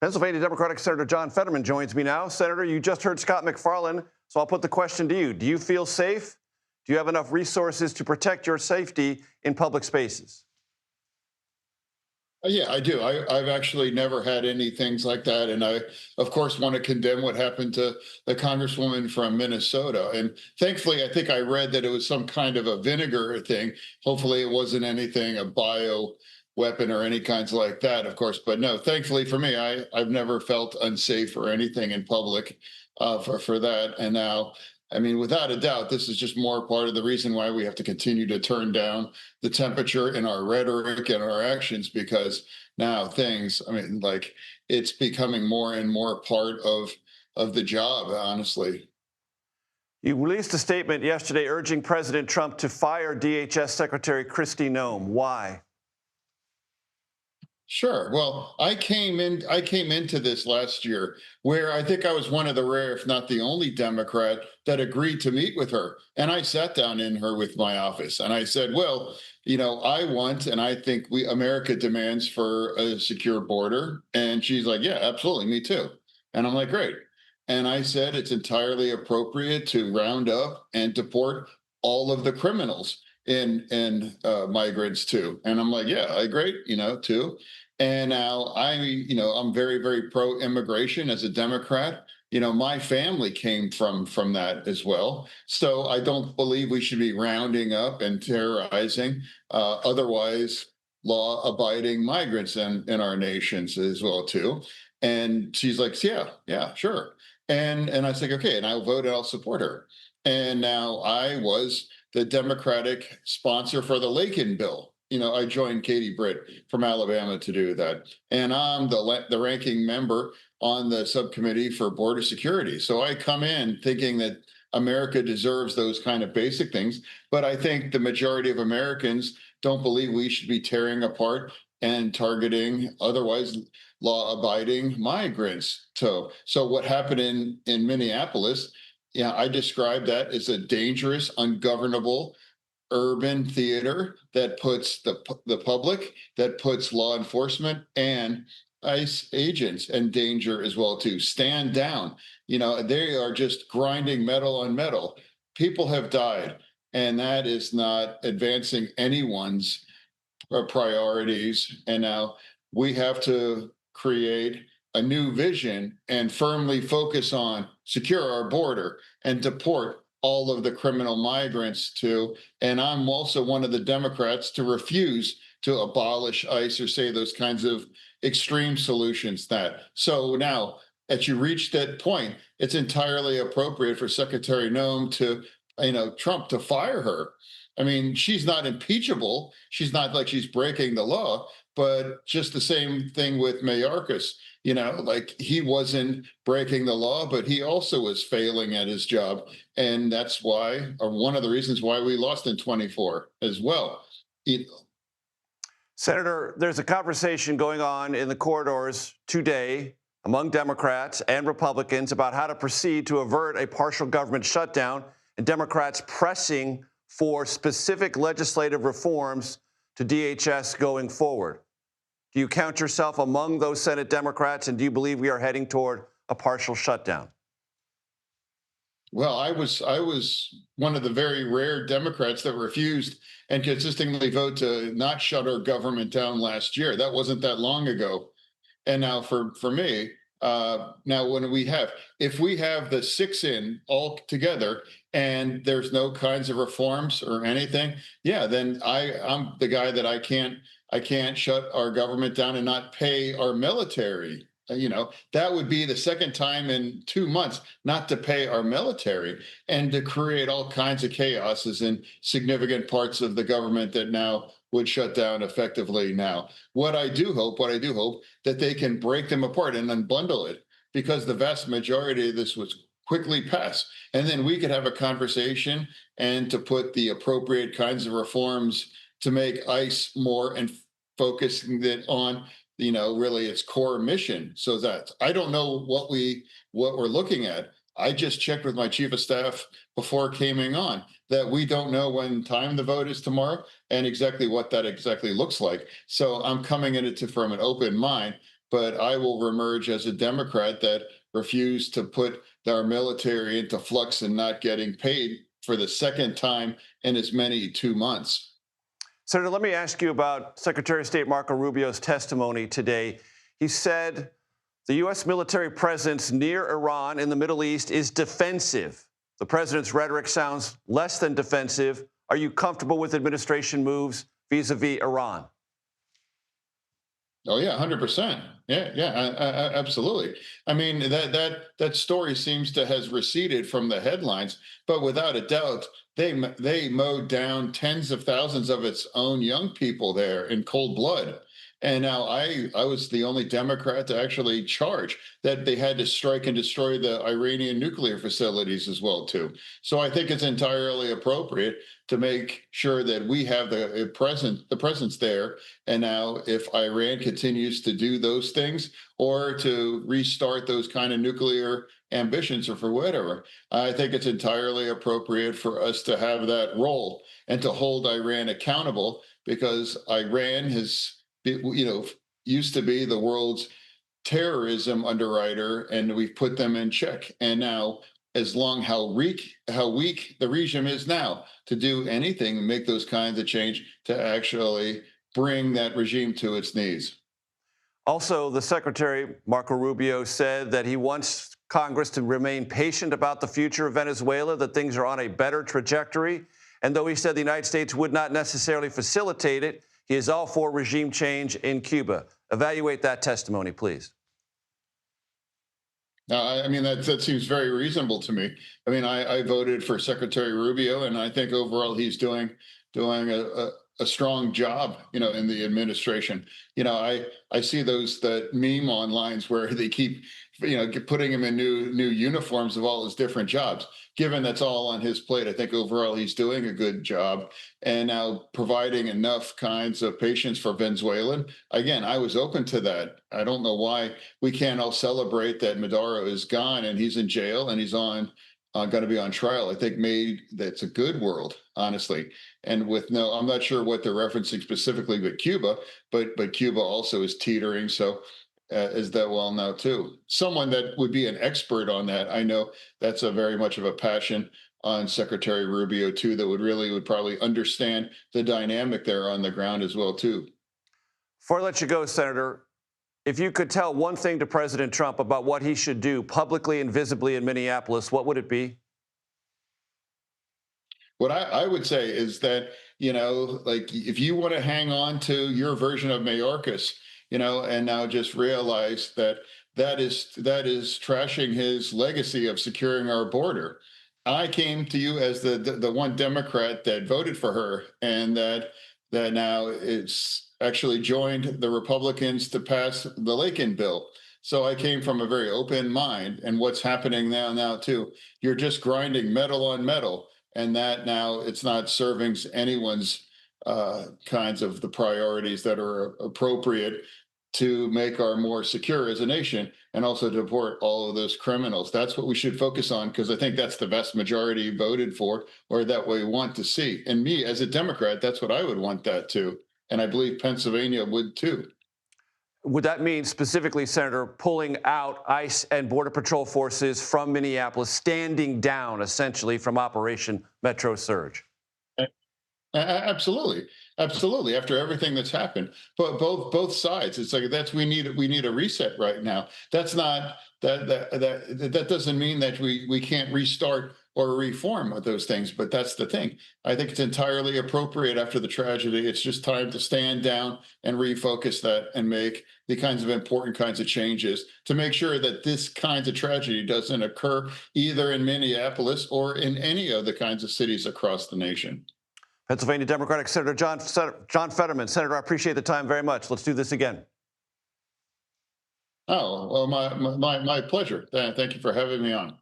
Pennsylvania Democratic Senator John Fetterman joins me now. Senator, you just heard Scott McFarland, so I'll put the question to you. Do you feel safe? Do you have enough resources to protect your safety in public spaces? Yeah, I do. I've actually never had any things like that. And I, of course, want to condemn what happened to the congresswoman from Minnesota. And thankfully, I think I read that it was some kind of a vinegar thing. Hopefully, it wasn't anything, a bio weapon or any kinds like that, of course. But no, thankfully for me, I've never felt unsafe or anything in public for that. And now, I mean, without a doubt, this is just more part of the reason why we have to continue to turn down the temperature in our rhetoric and our actions, because now things, I mean, like it's becoming more and more part of the job, honestly. You released a statement yesterday urging President Trump to fire DHS Secretary Kristi Noem. Why? Sure. Well, I came into this last year where I think I was one of the rare, if not the only Democrat that agreed to meet with her. And I sat down in her with my office and I said, well, I want and I think America demands for a secure border. And she's like, yeah, absolutely, me too. And I'm like, great. And I said it's entirely appropriate to round up and deport all of the criminals in migrants too. And I'm like, yeah, I agree, too. And now I'm very, very pro immigration as a Democrat. My family came from that as well. So I don't believe we should be rounding up and terrorizing otherwise law abiding migrants in our nations as well too. And she's like, yeah, yeah, sure. And I was like, okay, and I'll vote and I'll support her. And now I was the Democratic sponsor for the Lakin bill. I joined Katie Britt from Alabama to do that. And I'm the ranking member on the subcommittee for border security. So I come in thinking that America deserves those kind of basic things. But I think the majority of Americans don't believe we should be tearing apart and targeting otherwise law-abiding migrants. So what happened in Minneapolis, yeah, I describe that as a dangerous, ungovernable urban theater that puts the public, that puts law enforcement and ICE agents in danger as well too. Stand down. They are just grinding metal on metal. People have died, and that is not advancing anyone's priorities. And now we have to create a new vision and firmly focus on secure our border and deport all of the criminal migrants too. And I'm also one of the Democrats to refuse to abolish ICE or say those kinds of extreme solutions that. So now as you reach that point, it's entirely appropriate for Secretary Noem to, Trump to fire her. I mean, she's not impeachable. She's not like she's breaking the law, but just the same thing with Mayorkas. Like he wasn't breaking the law, but he also was failing at his job. And that's why, or one of the reasons why we lost in 24 as well. Senator, there's a conversation going on in the corridors today among Democrats and Republicans about how to proceed to avert a partial government shutdown, and Democrats pressing for specific legislative reforms to DHS going forward. Do you count yourself among those Senate Democrats, and do you believe we are heading toward a partial shutdown? Well, I was one of the very rare Democrats that refused and consistently vote to not shut our government down last year. That wasn't that long ago. And now for me, now when if we have the six in all together and there's no kinds of reforms or anything, yeah, then I'm the guy that I can't shut our government down and not pay our military. That would be the second time in 2 months not to pay our military and to create all kinds of chaoses in significant parts of the government that now would shut down effectively now. What I do hope that they can break them apart and unbundle it, because the vast majority of this was quickly passed. And then we could have a conversation and to put the appropriate kinds of reforms to make ICE more and focusing it on really its core mission. So that I don't know what we're looking at. I just checked with my chief of staff before coming on that we don't know when time the vote is tomorrow and exactly what that exactly looks like. So I'm coming at it from an open mind. but I will reemerge as a Democrat that refused to put our military into flux and not getting paid for the second time in as many 2 months. Senator, let me ask you about Secretary of State Marco Rubio's testimony today. He said the U.S. military presence near Iran in the Middle East is defensive. The president's rhetoric sounds less than defensive. Are you comfortable with administration moves vis-a-vis Iran? Oh yeah, 100%. Yeah, yeah, absolutely. I mean, that story seems to has receded from the headlines, but without a doubt, they mowed down tens of thousands of its own young people there in cold blood. And now I was the only Democrat to actually charge that they had to strike and destroy the Iranian nuclear facilities as well too. So I think it's entirely appropriate to make sure that we have the presence there. And now, if Iran continues to do those things or to restart those kind of nuclear ambitions or for whatever, I think it's entirely appropriate for us to have that role and to hold Iran accountable because Iran used to be the world's terrorism underwriter, and we've put them in check. And now, as long how weak the regime is now to do anything, make those kinds of change to actually bring that regime to its knees. Also, the Secretary, Marco Rubio, said that he wants Congress to remain patient about the future of Venezuela, that things are on a better trajectory. And though he said the United States would not necessarily facilitate it, he is all for regime change in Cuba. Evaluate that testimony, please. I mean, that seems very reasonable to me. I mean, I voted for Secretary Rubio, and I think overall he's doing a strong job, in the administration. I see that meme online where they keep, putting him in new uniforms of all his different jobs. Given that's all on his plate, I think overall he's doing a good job, and now providing enough kinds of patience for Venezuelan. Again, I was open to that. I don't know why we can't all celebrate that Maduro is gone and he's in jail and he's going to be on trial. I think made that's a good world, honestly. And I'm not sure what they're referencing specifically with Cuba, but Cuba also is teetering. So is that well now too? Someone that would be an expert on that. I know that's a very much of a passion on Secretary Rubio too. That would probably understand the dynamic there on the ground as well too. Before I let you go, Senator, if you could tell one thing to President Trump about what he should do publicly and visibly in Minneapolis, what would it be? What I would say is that, like if you want to hang on to your version of Mayorkas, and now just realize that is trashing his legacy of securing our border. I came to you as the one Democrat that voted for her, and that now it's actually joined the Republicans to pass the Lakin bill. So I came from a very open mind, and what's happening now too, you're just grinding metal on metal, and that now it's not serving anyone's kinds of the priorities that are appropriate to make our more secure as a nation and also deport all of those criminals. That's what we should focus on, because I think that's the vast majority voted for, or that we want to see. And me as a Democrat, that's what I would want that too. And I believe Pennsylvania would too. Would that mean specifically, Senator, pulling out ICE and Border Patrol forces from Minneapolis, standing down essentially from Operation Metro Surge? Absolutely, absolutely. After everything that's happened, but both sides, it's like we need a reset right now. That's not that doesn't mean that we can't restart or reform of those things. But that's the thing. I think it's entirely appropriate after the tragedy. It's just time to stand down and refocus that and make the kinds of important kinds of changes to make sure that this kinds of tragedy doesn't occur either in Minneapolis or in any of the kinds of cities across the nation. Pennsylvania Democratic Senator John Fetterman. Senator, I appreciate the time very much. Let's do this again. Oh, well, my pleasure. Thank you for having me on.